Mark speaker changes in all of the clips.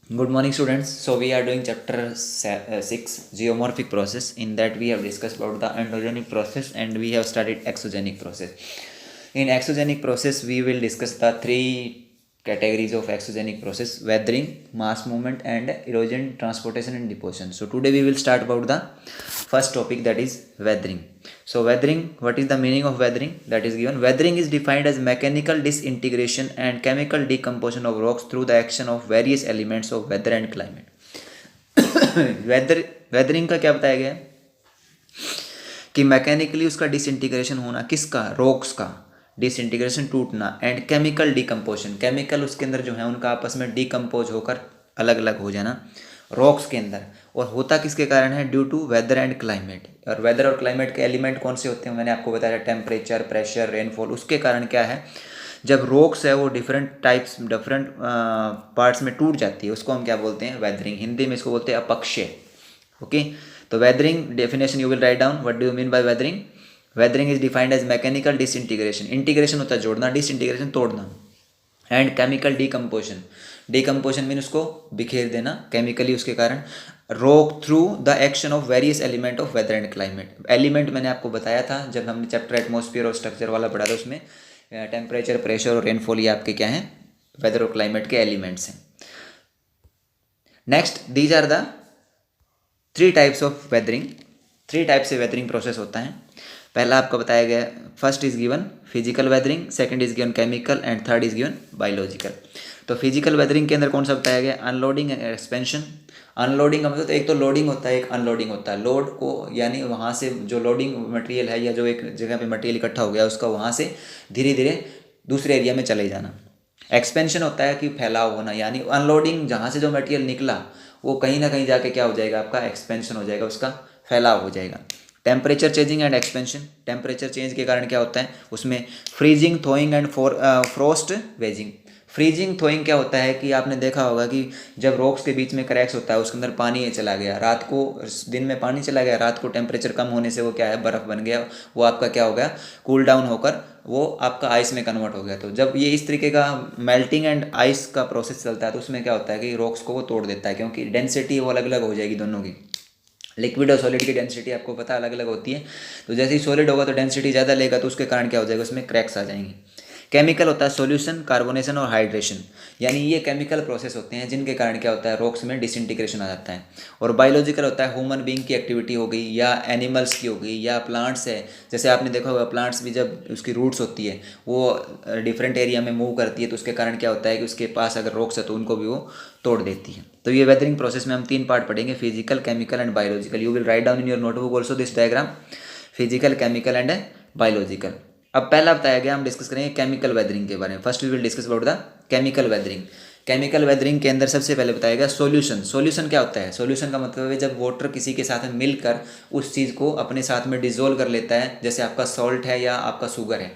Speaker 1: Good morning, students. So we are doing chapter 6, geomorphic process. In that we have discussed about the endogenic process and we have studied exogenic process. In exogenic process, we will discuss the three categories of exogenic process: weathering, mass movement, and erosion, transportation, and deposition. So today we will start about the first topic, that is weathering. So weathering, what is the meaning of weathering? That is given. Weathering is defined as mechanical disintegration and chemical decomposition of rocks through the action of various elements of weather and climate. Weathering का क्या बताया गया है कि mechanically उसका disintegration होना, किसका? Rocks का डिसइंटीग्रेशन, टूटना, एंड केमिकल डिकम्पोजिशन, केमिकल उसके अंदर जो है उनका आपस में डिकम्पोज होकर अलग अलग हो जाना रॉक्स के अंदर। और होता किसके कारण है? Due to weather and climate. और वेदर और क्लाइमेट के एलिमेंट कौन से होते हैं? मैंने आपको बताया, टेम्परेचर, प्रेशर, रेनफॉल। उसके कारण क्या है, जब रॉक्स है वो डिफरेंट पार्ट्स में टूट जाती है, उसको हम क्या बोलते हैं? वेदरिंग। हिंदी में इसको बोलते हैं अपक्षय। ओके, तो weathering definition you will write down. What do you mean by weathering? Weathering is defined as mechanical disintegration. Integration होता है जोड़ना, डिसइंटीग्रेशन तोड़ना, and chemical decomposition. Decomposition mean उसको बिखेर देना केमिकली उसके कारण। Rock through the action of various element of weather and climate. Element मैंने आपको बताया था जब हमने चैप्टर एटमॉस्फेयर और स्ट्रक्चर वाला पढ़ा था, उसमें टेम्परेचर, प्रेशर और रेनफॉल ये आपके क्या हैं? वेदर और क्लाइमेट के एलिमेंट्स हैं। Next, these are the three types of weathering. Three type से वेदरिंग प्रोसेस होता है। पहला आपको बताया गया, first is given physical weathering, second is given chemical, and third is given biological. तो फिजिकल वेदरिंग के अंदर कौन सा बताया गया? Unloading and expansion. अनलोडिंग का मतलब, एक तो लोडिंग होता है, एक अनलोडिंग होता है। लोड को यानी वहाँ से जो लोडिंग मटेरियल है या जो एक जगह पे मटेरियल इकट्ठा हो गया उसका वहाँ से धीरे धीरे दूसरे एरिया में चले जाना। एक्सपेंशन होता है कि फैलाव होना, यानी अनलोडिंग, जहाँ से जो मटेरियल निकला वो कहीं ना कहीं जाके क्या हो जाएगा? आपका एक्सपेंशन हो जाएगा, उसका फैलाव हो जाएगा। Temperature changing and expansion. Temperature change के कारण क्या होता है? उसमें freezing, thawing and frost waging. Freezing, thawing क्या होता है कि आपने देखा होगा कि जब रॉक्स के बीच में क्रैक्स होता है, उसके अंदर पानी चला गया, रात को, दिन में पानी चला गया, रात को टेम्परेचर कम होने से वो क्या है? बर्फ़ बन गया, वो आपका क्या हो गया? कूल डाउन होकर वो आपका आइस में कन्वर्ट हो गया। तो जब ये इस तरीके का मेल्टिंग एंड आइस का प्रोसेस चलता है तो उसमें क्या होता है कि रॉक्स को वो तोड़ देता है, क्योंकि डेंसिटी वो अलग अलग हो जाएगी दोनों की। लिक्विड और सॉलिड की डेंसिटी आपको पता अलग अलग होती है। तो जैसे ही सॉलिड होगा तो डेंसिटी ज़्यादा लेगा, तो उसके कारण क्या हो जाएगा? उसमें क्रैक्स आ जाएंगे। केमिकल होता है सॉल्यूशन, कार्बोनेशन और हाइड्रेशन, यानी ये केमिकल प्रोसेस होते हैं जिनके कारण क्या होता है? रॉक्स में डिसइंटीग्रेशन आ जाता है। और बायोलॉजिकल होता है ह्यूमन बीइंग की एक्टिविटी हो गई या एनिमल्स की हो गई या प्लांट्स है। जैसे आपने देखा होगा प्लांट्स भी जब उसकी रूट्स होती है वो डिफरेंट एरिया में मूव करती है, तो उसके कारण क्या होता है कि उसके पास अगर रॉक्स है तो उनको भी वो तोड़ देती है। तो ये वेदरिंग प्रोसेस में हम तीन पार्ट पढ़ेंगे, physical, chemical and biological. You will write down in your notebook also this diagram, physical, chemical and biological. अब पहला बताया गया, हम डिस्कस करेंगे केमिकल वेदरिंग के बारे में। First we will discuss about the chemical weathering. Chemical weathering के अंदर सबसे पहले बताया गया सॉल्यूशन। सॉल्यूशन क्या होता है? सॉल्यूशन का मतलब है जब वाटर किसी के साथ में मिलकर उस चीज़ को अपने साथ में डिजोल्व कर लेता है, जैसे आपका सॉल्ट है या आपका शुगर है,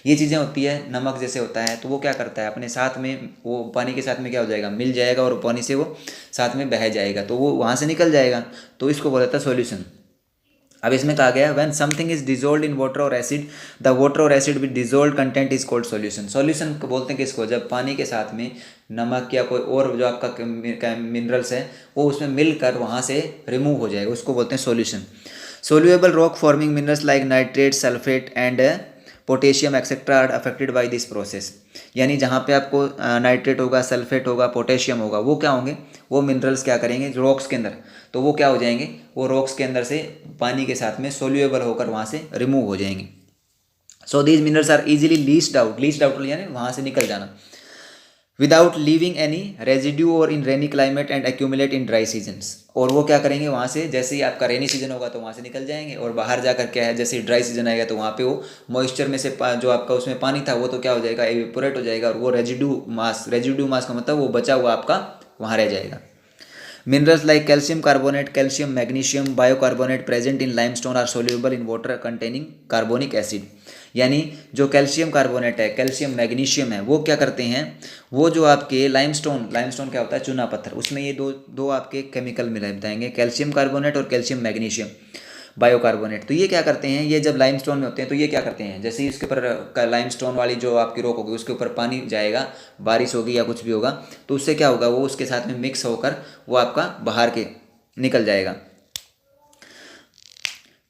Speaker 1: ये चीज़ें होती है, नमक जैसे होता है, तो वो क्या करता है? अपने साथ में वो पानी के साथ में क्या हो जाएगा? मिल जाएगा और पानी से वो साथ में बह जाएगा, तो वो वहाँ से निकल जाएगा, तो इसको बोला जाता है सॉल्यूशन। अब इसमें कहा गया when something is dissolve in water और एसिड, द वाटर और acid with dissolve content is called solution. Solution को बोलते हैं किसको? जब पानी के साथ में नमक या कोई और जो आपका मिनरल्स है वो उसमें मिलकर वहाँ से रिमूव हो जाएगा, उसको बोलते हैं solution. Soluble rock forming minerals like nitrate, sulphate and potassium etcetera are affected by this process. यानी जहाँ पे आपको नाइट्रेट होगा, सल्फेट होगा, पोटेशियम होगा, वो क्या होंगे? वो मिनरल्स क्या करेंगे रॉक्स के अंदर, तो वो क्या हो जाएंगे? वो रॉक्स के अंदर से पानी के साथ में सोल्यूएबल होकर वहाँ से रिमूव हो जाएंगे। So these minerals are easily leached out यानी वहाँ से निकल जाना, विदाउट लीविंग एनी रेजिड्यू और in rainy climate and accumulate in dry seasons. और वो क्या करेंगे? वहाँ से जैसे ही आपका रेनी सीजन होगा तो वहाँ से निकल जाएंगे, और बाहर जाकर क्या है, जैसे ड्राई सीजन आएगा तो वहाँ पे वो मॉइस्चर में से जो आपका उसमें पानी था वो तो क्या हो जाएगा? एवेपोरेट हो जाएगा, और वो रेजिड्यू मास का मतलब वो बचा हुआ आपका वहाँ रह जाएगा। Minerals like calcium carbonate, calcium magnesium, bicarbonate present in limestone are soluble in water containing carbonic acid. यानी जो कैल्शियम कार्बोनेट है, कैल्शियम मैग्नीशियम है, वो क्या करते हैं? वो जो आपके लाइमस्टोन क्या होता है? चूना पत्थर, उसमें ये दो दो आपके केमिकल मिलाए बताएंगे, कैल्शियम कार्बोनेट और कैल्शियम मैग्नीशियम। बायोकार्बोनेट। तो ये क्या करते हैं, ये जब लाइमस्टोन में होते हैं तो ये क्या करते हैं, जैसे ही इसके ऊपर लाइमस्टोन वाली जो आपकी रॉक होगी उसके ऊपर पानी जाएगा, बारिश होगी या कुछ भी होगा, तो उससे क्या होगा, वो उसके साथ में मिक्स होकर वो आपका बाहर के निकल जाएगा।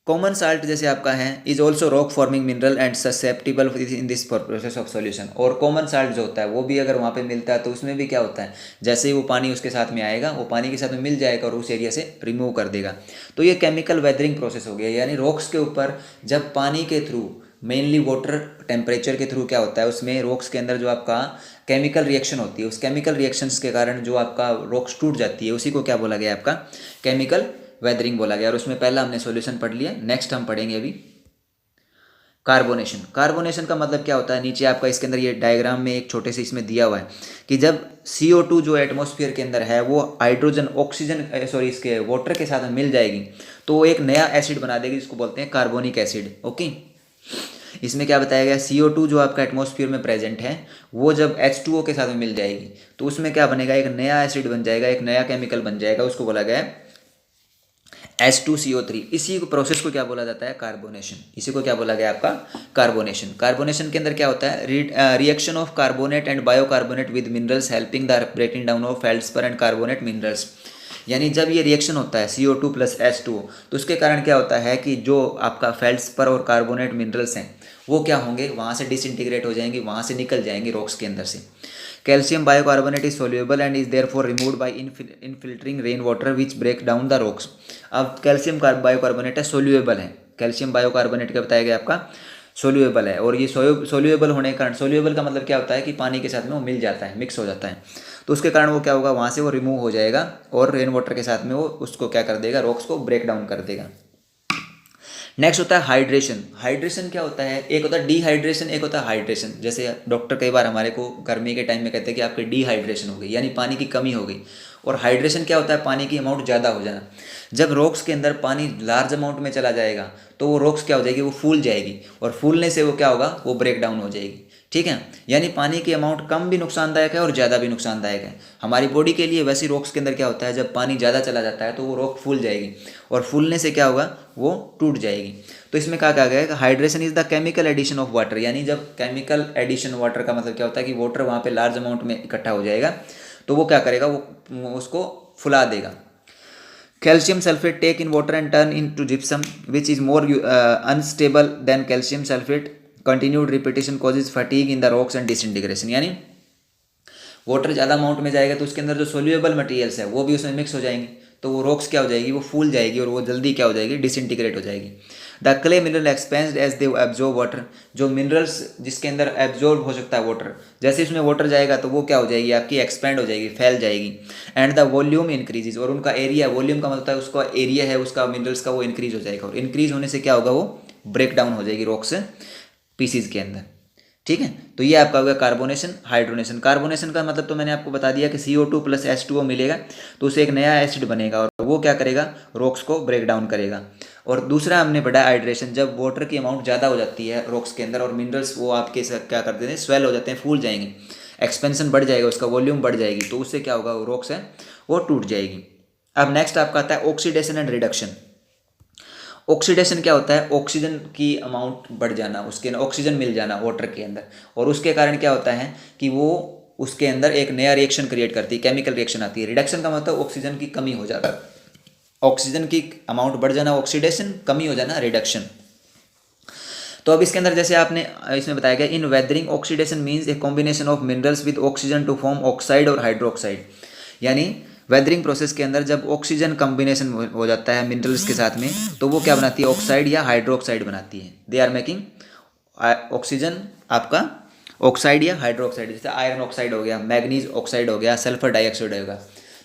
Speaker 1: कॉमन साल्ट जैसे आपका है is also rock forming mineral and susceptible in this process of solution. और कॉमन साल्ट जो होता है वो भी अगर वहाँ पे मिलता है तो उसमें भी क्या होता है, जैसे ही वो पानी उसके साथ में आएगा वो पानी के साथ में मिल जाएगा और उस एरिया से रिमूव कर देगा। तो ये केमिकल वेदरिंग प्रोसेस हो गया, यानी रॉक्स के ऊपर जब पानी के थ्रू, मेनली वाटर टेम्परेचर के थ्रू क्या होता है, उसमें रॉक्स के अंदर जो आपका केमिकल रिएक्शन होती है, उस केमिकल रिएक्शंस के कारण जो आपका रॉक्स टूट जाती है उसी को क्या बोला गया, आपका केमिकल वेदरिंग बोला गया। और उसमें पहला हमने सॉल्यूशन पढ़ लिया। नेक्स्ट हम पढ़ेंगे अभी कार्बोनेशन। कार्बोनेशन का मतलब क्या होता है, नीचे आपका इसके अंदर ये डायग्राम में एक छोटे से इसमें दिया हुआ है कि जब CO2 जो एटमॉस्फेयर के अंदर है वो हाइड्रोजन ऑक्सीजन इसके वाटर के साथ में मिल जाएगी तो वो एक नया एसिड बना देगी जिसको बोलते हैं कार्बोनिक एसिड। ओके, इसमें क्या बताया गया, CO2 जो आपका एटमॉस्फेयर में प्रेजेंट है वो जब H2O के साथ में मिल जाएगी तो उसमें क्या बनेगा, एक नया एसिड बन जाएगा, एक नया केमिकल बन जाएगा, उसको बोला गया है H2CO3। इसी को प्रोसेस को क्या बोला जाता है, कार्बोनेशन। इसी को क्या बोला गया, आपका कार्बोनेशन। कार्बोनेशन के अंदर क्या होता है, reaction of carbonate and bicarbonate with minerals helping the breaking down of feldspar and carbonate minerals. यानी जब ये रिएक्शन होता है CO2 प्लस H2O तो उसके कारण क्या होता है कि जो आपका फेल्ड्स्पर और कार्बोनेट मिनरल्स हैं वो क्या होंगे, वहाँ से डिसइंटीग्रेट हो जाएंगे, वहाँ से निकल जाएंगे रॉक्स के अंदर से। Calcium bicarbonate is soluble and is therefore removed by infiltrating rain water which break down the rocks. अब कैल्शियम बायोकार्बोनेट है, सोल्यूएबल है। कैल्शियम बायोकार्बोनेट का बताया गया आपका सोल्यूएबल है, और ये सोल्यूएबल होने के कारण, सोल्यूएबल का मतलब क्या होता है कि पानी के साथ में वो मिल जाता है, मिक्स हो जाता है, तो उसके कारण वो क्या होगा, वहाँ से वो रिमूव हो जाएगा और रेन वाटर के साथ में वो उसको क्या कर देगा, रॉक्स को ब्रेक डाउन कर देगा। नेक्स्ट होता है हाइड्रेशन। हाइड्रेशन क्या होता है, एक होता है डिहाइड्रेशन, एक होता है हाइड्रेशन। जैसे डॉक्टर कई बार हमारे को गर्मी के टाइम में कहते हैं कि आपकी डिहाइड्रेशन हो गई, यानी पानी की कमी हो गई। और हाइड्रेशन क्या होता है, पानी की अमाउंट ज़्यादा हो जाना। जब रॉक्स के अंदर पानी लार्ज अमाउंट में चला जाएगा तो वो रॉक्स क्या हो जाएगी, वो फूल जाएगी, और फूलने से वो क्या होगा, वो ब्रेक डाउन हो जाएगी। ठीक है, यानी पानी की अमाउंट कम भी नुकसानदायक है और ज़्यादा भी नुकसानदायक है हमारी बॉडी के लिए। वैसे रॉक्स के अंदर क्या होता है, जब पानी ज़्यादा चला जाता है तो वो रॉक फूल जाएगी, और फूलने से क्या होगा, वो टूट जाएगी। तो इसमें क्या कहा गया है, hydration is the chemical addition of water. यानी जब केमिकल एडिशन वाटर का मतलब क्या होता है कि वाटर वहाँ पे लार्ज अमाउंट में इकट्ठा हो जाएगा तो वो क्या करेगा, वो उसको फुला देगा। Calcium sulphate take in water and turn into gypsum which is more unstable than calcium sulphate. Continued repetition causes fatigue in the rocks and disintegration. यानी वाटर ज़्यादा अमाउंट में जाएगा तो उसके अंदर जो सोल्यूएबल मटेरियल्स है वो भी उसमें मिक्स हो जाएंगे, तो वो रॉक्स क्या हो जाएगी, वो फूल जाएगी और वो जल्दी क्या हो जाएगी, डिसइंटीग्रेट हो जाएगी। The clay mineral expand as they absorb water. जो मिनरल्स जिसके अंदर एब्जॉर्ब हो सकता है वाटर, जैसे इसमें वाटर जाएगा तो वो क्या हो जाएगी, आपकी एक्सपेंड हो जाएगी, फैल जाएगी। एंड द वॉल्यूम इंक्रीजेज, और उनका एरिया, वॉल्यूम का मतलब है उसका एरिया है उसका मिनरल्स का, वो इंक्रीज हो जाएगा, और इंक्रीज होने से क्या होगा, वो ब्रेक डाउन हो जाएगी रॉक्स पीसीज के अंदर। ठीक है, तो ये आपका हो गया कार्बोनेशन, हाइड्रोनेशन। कार्बोनेशन का मतलब तो मैंने आपको बता दिया कि CO2 प्लस H2O मिलेगा तो उसे एक नया एसिड बनेगा और वो क्या करेगा, रॉक्स को ब्रेक डाउन करेगा। और दूसरा हमने पढ़ा हाइड्रेशन, जब वाटर की अमाउंट ज़्यादा हो जाती है रॉक्स के अंदर और मिनरल्स वो आपके क्या कर देते हैं, स्वेल हो जाते हैं, फूल जाएंगे, एक्सपेंशन बढ़ जाएगा, उसका वॉल्यूम बढ़ जाएगी, तो उससे क्या होगा, वो रॉक्स है वो टूट जाएगी। अब नेक्स्ट आपका आता है ऑक्सीडेशन एंड रिडक्शन। ऑक्सीडेशन क्या होता है, ऑक्सीजन की अमाउंट बढ़ जाना, उसके ऑक्सीजन मिल जाना वाटर के अंदर, और उसके कारण क्या होता है कि वो उसके अंदर एक नया रिएक्शन क्रिएट करती है, केमिकल रिएक्शन आती है। रिडक्शन का मतलब ऑक्सीजन की कमी हो जाना, ऑक्सीजन की अमाउंट बढ़ जाना ऑक्सीडेशन, कमी हो जाना रिडक्शन। तो अब इसके अंदर जैसे आपने इसमें बताया गया, in weathering oxidation means a combination of minerals with oxygen to form oxide और हाइड्रोक्साइड। यानी वेदरिंग प्रोसेस के अंदर जब ऑक्सीजन कॉम्बिनेशन हो जाता है मिनरल्स के साथ में तो वो क्या बनाती है, ऑक्साइड या हाइड्रोक्साइड बनाती है। दे आर मेकिंग ऑक्सीजन आपका ऑक्साइड या हाइड्रोक्साइड। जैसे आयरन ऑक्साइड हो गया, मैग्नीज ऑक्साइड हो गया, सल्फर डाइऑक्साइड होगा।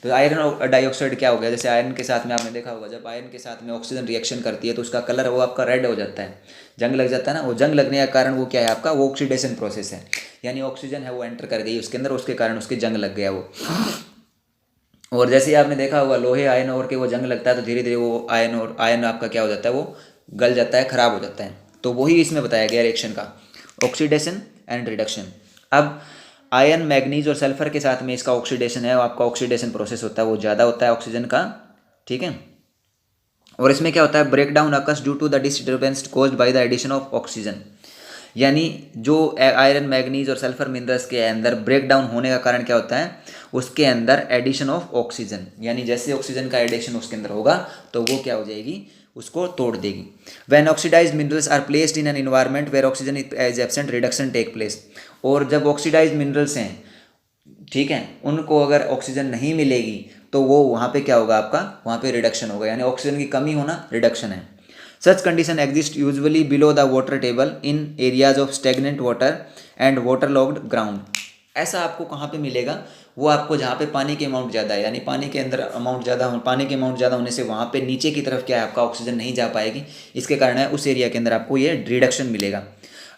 Speaker 1: तो आयरन डाइऑक्साइड क्या हो गया, जैसे आयरन के साथ में आपने देखा होगा जब आयरन के साथ में ऑक्सीजन रिएक्शन करती है तो उसका कलर वो आपका रेड हो जाता है, जंग लग जाता है ना। वो जंग लगने का कारण वो क्या है, आपका वो ऑक्सीडेशन प्रोसेस है, यानी ऑक्सीजन है वो एंटर कर गई उसके अंदर, उसके कारण उसके जंग लग गया वो। और जैसे आपने देखा होगा लोहे आयन और के वो जंग लगता है तो धीरे धीरे वो आयन आपका क्या हो जाता है, वो गल जाता है, खराब हो जाता है। तो वही इसमें बताया गया रिएक्शन का, ऑक्सीडेशन एंड रिडक्शन। अब आयन, मैग्नीज और सल्फर के साथ में इसका ऑक्सीडेशन है, आपका ऑक्सीडेशन प्रोसेस होता है वो ज़्यादा होता है ऑक्सीजन का। ठीक है, और इसमें क्या होता है, break down occurs due to the disturbance caused by the addition of oxygen, यानी जो आयरन मैग्नीज और सल्फर मिनरल्स के अंदर ब्रेक डाउन होने का कारण क्या होता है, उसके अंदर एडिशन ऑफ ऑक्सीजन, यानी जैसे ऑक्सीजन का एडिशन उसके अंदर होगा तो वो क्या हो जाएगी, उसको तोड़ देगी। When oxidised minerals are placed in an environment where oxygen is absent, reduction take place. और जब ऑक्सीडाइज्ड मिनरल्स हैं, ठीक है, उनको अगर ऑक्सीजन नहीं मिलेगी तो वो वहाँ पे क्या होगा, आपका वहाँ पे रिडक्शन होगा, यानी ऑक्सीजन की कमी होना रिडक्शन है। Such condition exist usually below the water table in areas of stagnant water and water logged ground. ऐसा आपको कहाँ पे मिलेगा, वो आपको जहाँ पे पानी के अमाउंट ज़्यादा है, यानी पानी के अंदर अमाउंट ज़्यादा, पानी के अमाउंट ज़्यादा होने से वहाँ पे नीचे की तरफ क्या है, आपका ऑक्सीजन नहीं जा पाएगी, इसके कारण है उस एरिया के अंदर आपको ये रिडक्शन मिलेगा।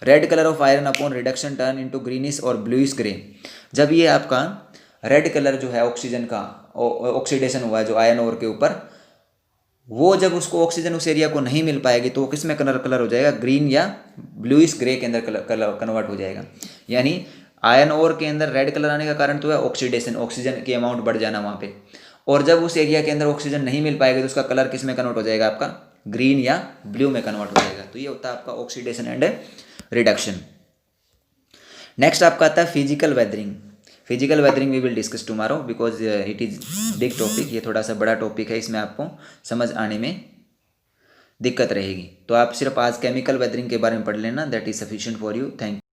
Speaker 1: Red colour of iron upon reduction turn into greenish और ब्लूइश ग्रे। जब ये आपका रेड कलर जो है ऑक्सीजन का ऑक्सीडेशन हुआ है जो आयरन ओर के ऊपर, वो जब उसको ऑक्सीजन उस एरिया को नहीं मिल पाएगी तो वो किस में कलर हो जाएगा, ग्रीन या ब्लूइश ग्रे के अंदर कलर कन्वर्ट हो जाएगा। यानी आयरन ओर के अंदर रेड कलर आने का कारण तो है ऑक्सीडेशन, ऑक्सीजन की अमाउंट बढ़ जाना वहाँ पे, और जब उस एरिया के अंदर ऑक्सीजन नहीं मिल पाएगा तो उसका कलर किस में कन्वर्ट हो जाएगा, आपका ग्रीन या ब्लू में कन्वर्ट हो जाएगा। तो ये होता है आपका ऑक्सीडेशन एंड रिडक्शन। नेक्स्ट आपका आता है physical weathering. Physical weathering we will discuss tomorrow because it is big topic, ये थोड़ा सा बड़ा टॉपिक है, इसमें आपको समझ आने में दिक्कत रहेगी। तो आप सिर्फ आज केमिकल वेदरिंग के बारे में पढ़ लेना, that is sufficient for you. Thank you.